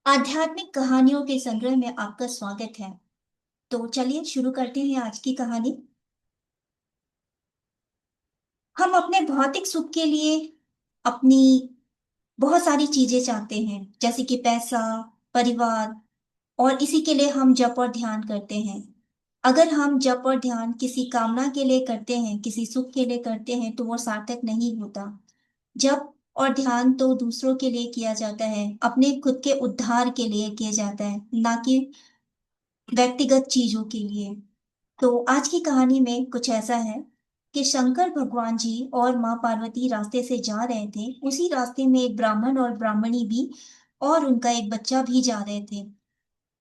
आध्यात्मिक कहानियों के संग्रह में आपका स्वागत है। तो चलिए शुरू करते हैं आज की कहानी। हम अपने भौतिक सुख के लिए अपनी बहुत सारी चीजें चाहते हैं, जैसे कि पैसा, परिवार, और इसी के लिए हम जप और ध्यान करते हैं। अगर हम जप और ध्यान किसी कामना के लिए करते हैं, किसी सुख के लिए करते हैं, तो वो सार्थक नहीं होता। जप और ध्यान तो दूसरों के लिए किया जाता है, अपने खुद के उद्धार के लिए किया जाता है, ना कि व्यक्तिगत चीजों के लिए। तो आज की कहानी में कुछ ऐसा है कि शंकर भगवान जी और माँ पार्वती रास्ते से जा रहे थे। उसी रास्ते में एक ब्राह्मण और ब्राह्मणी भी और उनका एक बच्चा भी जा रहे थे।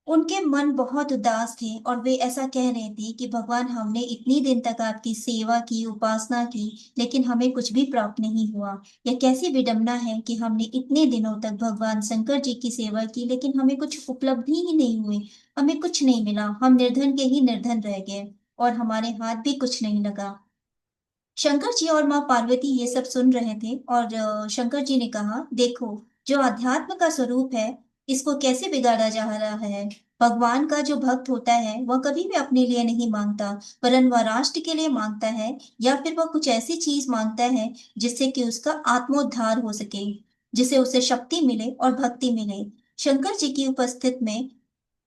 उनके मन बहुत उदास थे और वे ऐसा कह रहे थे कि भगवान, हमने इतनी दिन तक आपकी सेवा की, उपासना की, लेकिन हमें कुछ भी प्राप्त नहीं हुआ। यह कैसी विडंबना है कि हमने इतने दिनों तक भगवान शंकर जी की सेवा की, लेकिन हमें कुछ उपलब्धि ही नहीं हुई। हमें कुछ नहीं मिला, हम निर्धन के ही निर्धन रह गए और हमारे हाथ भी कुछ नहीं लगा। शंकर जी और माँ पार्वती ये सब सुन रहे थे और शंकर जी ने कहा, देखो, जो अध्यात्म का स्वरूप है, इसको कैसे बिगाड़ा जा रहा है। भगवान का जो भक्त होता है वह कभी भी अपने लिए नहीं मांगता, वरन वह राष्ट्र के लिए मांगता है, या फिर वह कुछ ऐसी चीज मांगता है जिससे कि उसका आत्मोद्धार हो सके, जिसे उसे शक्ति मिले और भक्ति मिले। शंकर जी की उपस्थित में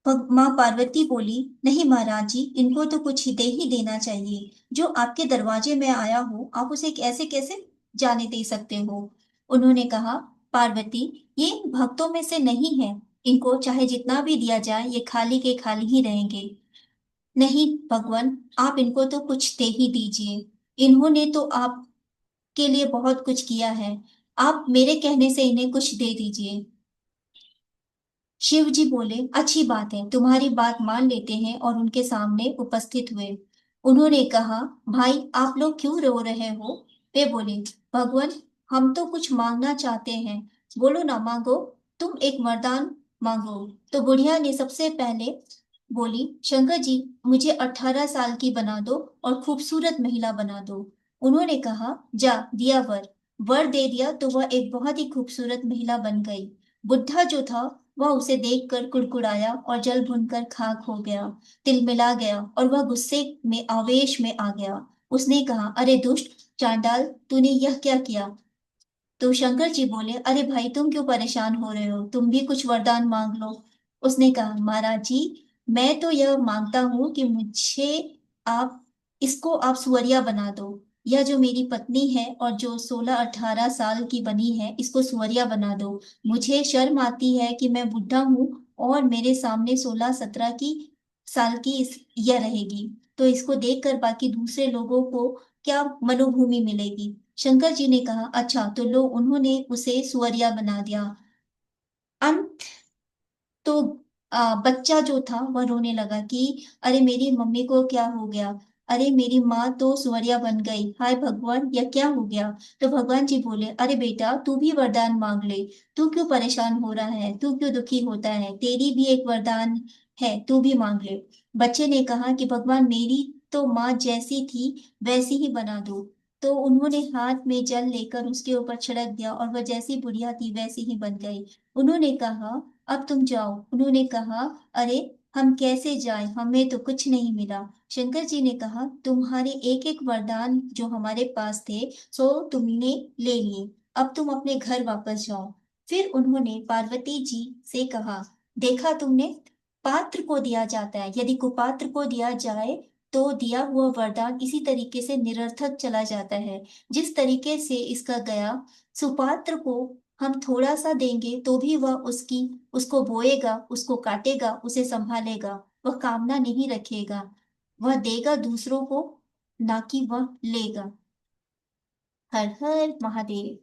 माँ पार्वती बोली, नहीं महाराज जी, इनको तो कुछ ही दे ही देना चाहिए। जो आपके दरवाजे में आया हो, आप उसे ऐसे कैसे जाने दे सकते हो। उन्होंने कहा, पार्वती, ये इन भक्तों में से नहीं है। इनको चाहे जितना भी दिया जाए, ये खाली के खाली ही रहेंगे। नहीं भगवान, आप इनको तो कुछ दे ही दीजिए। इन्होंने तो आपके लिए बहुत कुछ किया है। आप मेरे कहने से इन्हें कुछ दे दीजिए। शिव जी बोले, अच्छी बात है, तुम्हारी बात मान लेते हैं, और उनके सामने उपस्थित हुए। उन्होंने कहा, भाई आप लोग क्यों रो रहे हो। वे बोले, भगवान, हम तो कुछ मांगना चाहते हैं। बोलो ना, मांगो। तुम एक वरदान मांगो। तो बुढ़िया ने सबसे पहले बोली, शंकर जी, मुझे 18 साल की बना दो और खूबसूरत महिला बना दो। उन्होंने कहा, जा दिया वर। वर दे दिया तो वह एक बहुत ही खूबसूरत महिला बन गई। बुढ़ा जो था, वह उसे देखकर कुड़कुड़ाया और जल भुनकर खाक हो गया, तिलमिला गया, और वह गुस्से में, आवेश में आ गया। उसने कहा, अरे दुष्ट चांडाल, तूने यह क्या किया। तो शंकर जी बोले, अरे भाई, तुम क्यों परेशान हो रहे हो, तुम भी कुछ वरदान मांग लो। उसने कहा, महाराज जी, मैं तो यह मांगता हूँ कि मुझे आप इसको आप सुअरिया बना दो। यह जो मेरी पत्नी है और जो 16-18 साल की बनी है, इसको सुअरिया बना दो। मुझे शर्म आती है कि मैं बुढ़ा हूँ और मेरे सामने 16-17 की साल की यह रहेगी, तो इसको देखकर बाकी दूसरे लोगों को क्या मनोभूमि मिलेगी। शंकर जी ने कहा, अच्छा, तो लो, उन्होंने उसे सुअरिया बना दिया। अंत तो बच्चा जो था वह रोने लगा कि अरे मेरी मम्मी को क्या हो गया। अरे मेरी माँ तो सुअरिया बन गई, हाय भगवान, यह क्या हो गया। तो भगवान जी बोले, अरे बेटा, तू भी वरदान मांग ले। तू क्यों परेशान हो रहा है, तू क्यों दुखी होता है, तेरी भी एक वरदान है, तू भी मांग ले। बच्चे ने कहा कि भगवान, मेरी तो माँ जैसी थी वैसी ही बना दो। तो उन्होंने हाथ में जल लेकर उसके ऊपर छिड़क दिया और वह जैसी बुढ़िया थी वैसी ही बन गई। उन्होंने कहा, अब तुम जाओ। उन्होंने कहा, अरे हम कैसे जाएं, हमें तो कुछ नहीं मिला। शंकर जी ने कहा, तुम्हारे एक एक वरदान जो हमारे पास थे, सो तुमने ले लिए। अब तुम अपने घर वापस जाओ। फिर उन्होंने पार्वती जी से कहा, देखा तुमने, पात्र को दिया जाता है, यदि कुपात्र को दिया जाए तो दिया हुआ वरदान इसी तरीके से निरर्थक चला जाता है, जिस तरीके से इसका गया। सुपात्र को हम थोड़ा सा देंगे तो भी वह उसको बोएगा, उसको काटेगा, उसे संभालेगा। वह कामना नहीं रखेगा, वह देगा दूसरों को, ना कि वह लेगा। हर हर महादेव।